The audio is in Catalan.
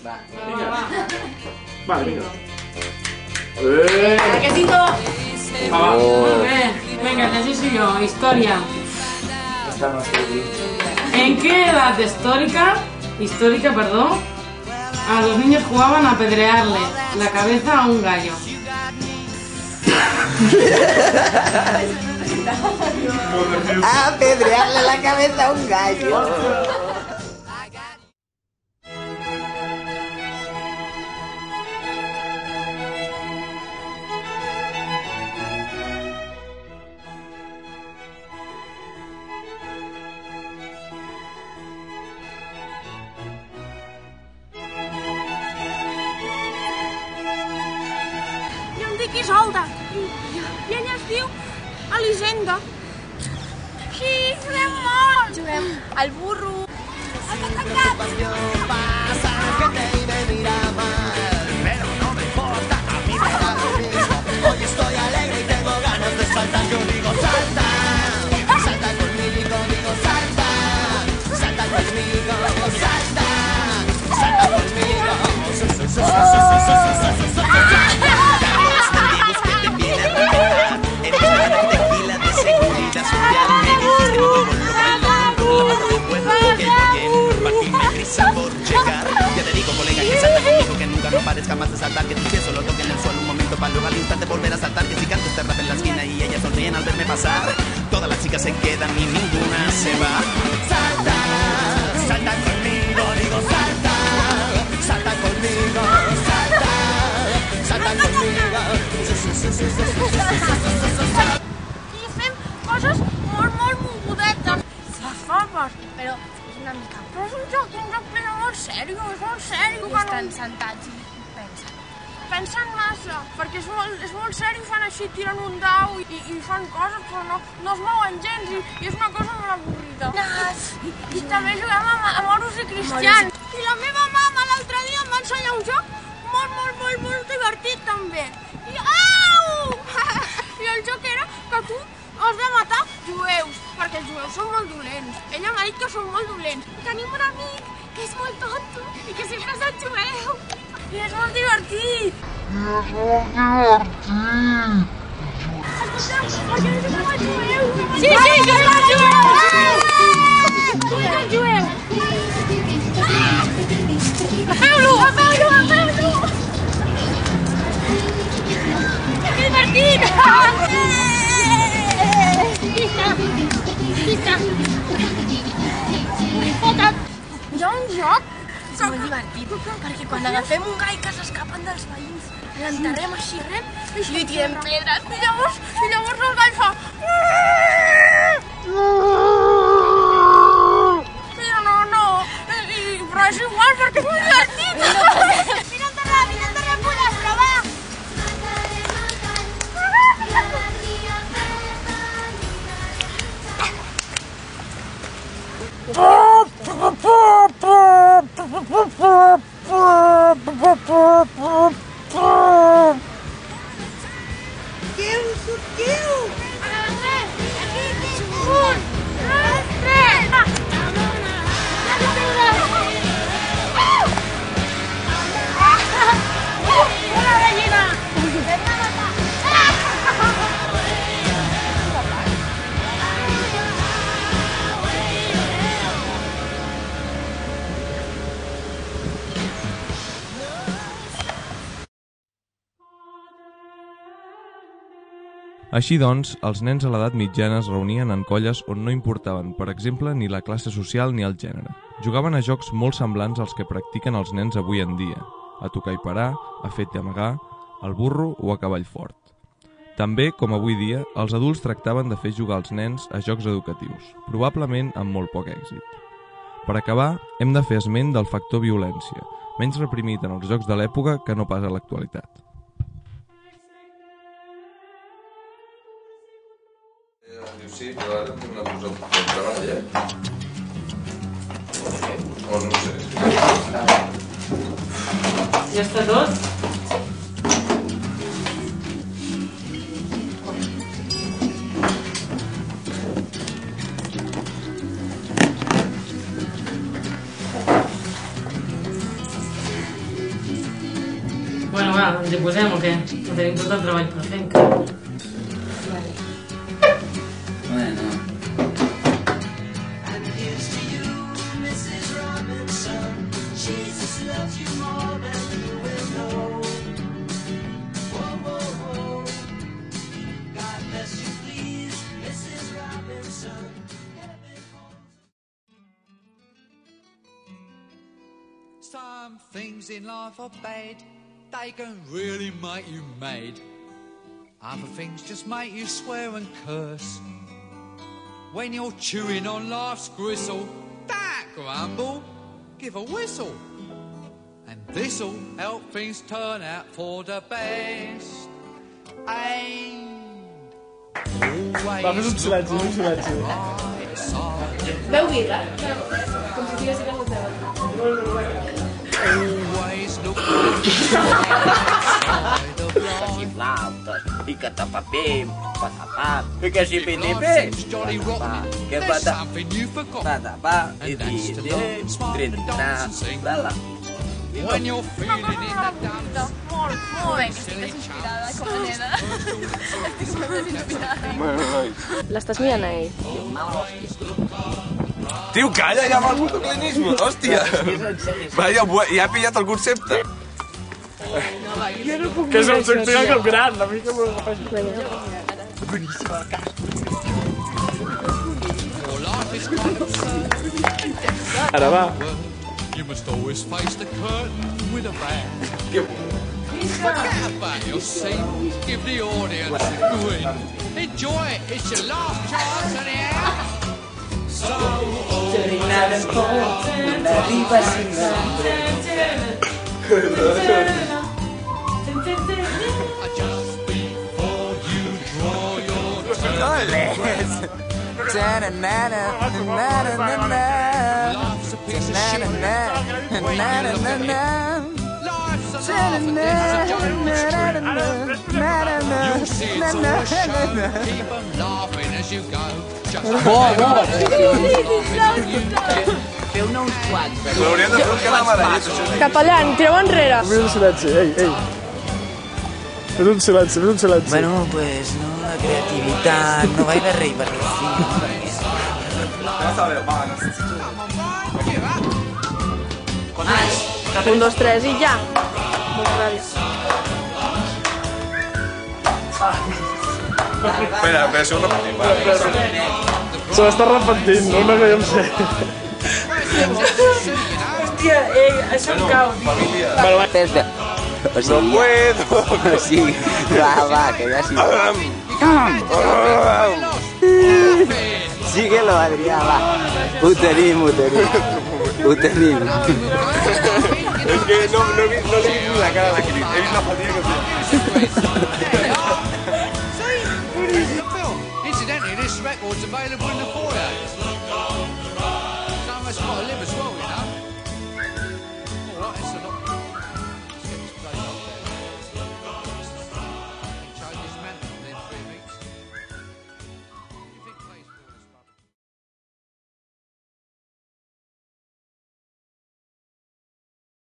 Va. Vale, vinga. Quesito. Molt bé. Venga, necesito yo. Historia. Esta no sé dir. ¿En qué edad histórica, a los niños jugaban a apedrearle la cabeza a un gallo? A apedrearle la cabeza a un gallo. Jo em dic Isolda i ella es diu Elisenda. Sí, juguem molt! Juguem al burro, al catancat. Pasa gente y me mira mal, pero no me importa, a mí me da lo mismo. Hoy estoy alegre y tengo ganas de saltar. Yo digo salta, salta conmigo, digo salta, salta conmigo, salta, salta conmigo. No pares jamás de saltar, que tus pies solo toquen el suelo un momento para luego al instante volver a saltar. Que si canto este rap en la esquina y ellas sonríen al verme pasar, todas las chicas se quedan y ninguna se va. Salta, salta conmigo, digo salta, salta conmigo, salta, salta conmigo. I fem coses molt mogudetes. Les faves, però és una mica... Però és un joc molt sèrio, és molt sèrio. I estan sentats i pensen. Pensen massa, perquè és molt sèrio, fan així, tiren un dau i fan coses, però no es mouen gens i és una cosa molt avorrida. I també juguem a moros i cristians. I la meva mama l'altre dia em va ensenyar un joc molt divertit també. Au! I el joc era que tu has de matar jueus, perquè els jueus són molt dolents. Ella m'ha dit que són molt dolents. Tenim un amic que és molt tonto i que sempre és el jueu. I és molt divertit. Escolta, per què no juguem al jueu? Sí, juguem al jueu! Juguem al jueu! Agafeu-lo! Que divertit! Hi ha un joc molt divertit, perquè quan agafem un gall que s'escapen dels veïns, l'enterrem així, i li tirem pedres, i llavors el gall fa... Però és igual perquè és molt divertit! Vine a enterrar fulles, però va! Així doncs, els nens a l'edat mitjana es reunien en colles on no importaven, per exemple, ni la classe social ni el gènere. Jugaven a jocs molt semblants als que practiquen els nens avui en dia, a tocar i parar, a fet i amagar, al burro o a cavall fort. També, com avui dia, els adults tractaven de fer jugar els nens a jocs educatius, probablement amb molt poc èxit. Per acabar, hem de fer esment del factor violència, menys reprimit en els jocs de l'època que no pas a l'actualitat. Sí, però ara tinc una cosa per treballar. O no sé. Ja està tot? Bueno, va, ens hi posem o què? No tenim tot el treball per fer encara. Bueno. Some things in life are bad, they can really make you mad. Other things just make you swear and curse. When you're chewing on life's gristle, don't grumble, give a whistle. And this'll help things turn out for the best. And always look right side. Veu birra? Com si estigués a casa teva. Always look right side of life. Flautas, pica papim, patapá, fica chipinipi, que patapá, e trinta, lala. When you're feeling in the dumps. Molt bé, que estigues inspirada, com a nena. Estic molt inspirada. L'estàs mirant a ell. Tio, calla ja amb el motociclisme, hòstia. Va, ja he pillat el concepte. Que és un sector com gran, a mi que m'ho agafes. Ara va. You must always face the curtain with a bang. Forget about your seat, give the audience a grin. Enjoy it, it's your last chance anyhow. So just before you draw your turn. Life's a piece of shit when you look at it. Life's a laugh and this is a joke. You'll see it's all a show. Keep on laughing as you go. Just Feu-ne uns quants. L'hauríem de fer un canal medallet, això. Capellà, tireu enrere. Fes un silenci, ei. Fes un silenci. Bueno, pues no, la creativitat, no vaig de rei per Un, 2, 3 i ja. Moltes gràcies. Espera, això ho repetim, va. Se l'està repentint, no que jo em sé. Hòstia, això em cau. Espera. No puedo. Sí, va, que ja sí. Síguelo, Adrià, va. Ho tenim. És que no l'he vist ni la cara a la Cris, he vist la fatiga que té. Incidentally, this record's available in the foyer. Someone's got to live as well.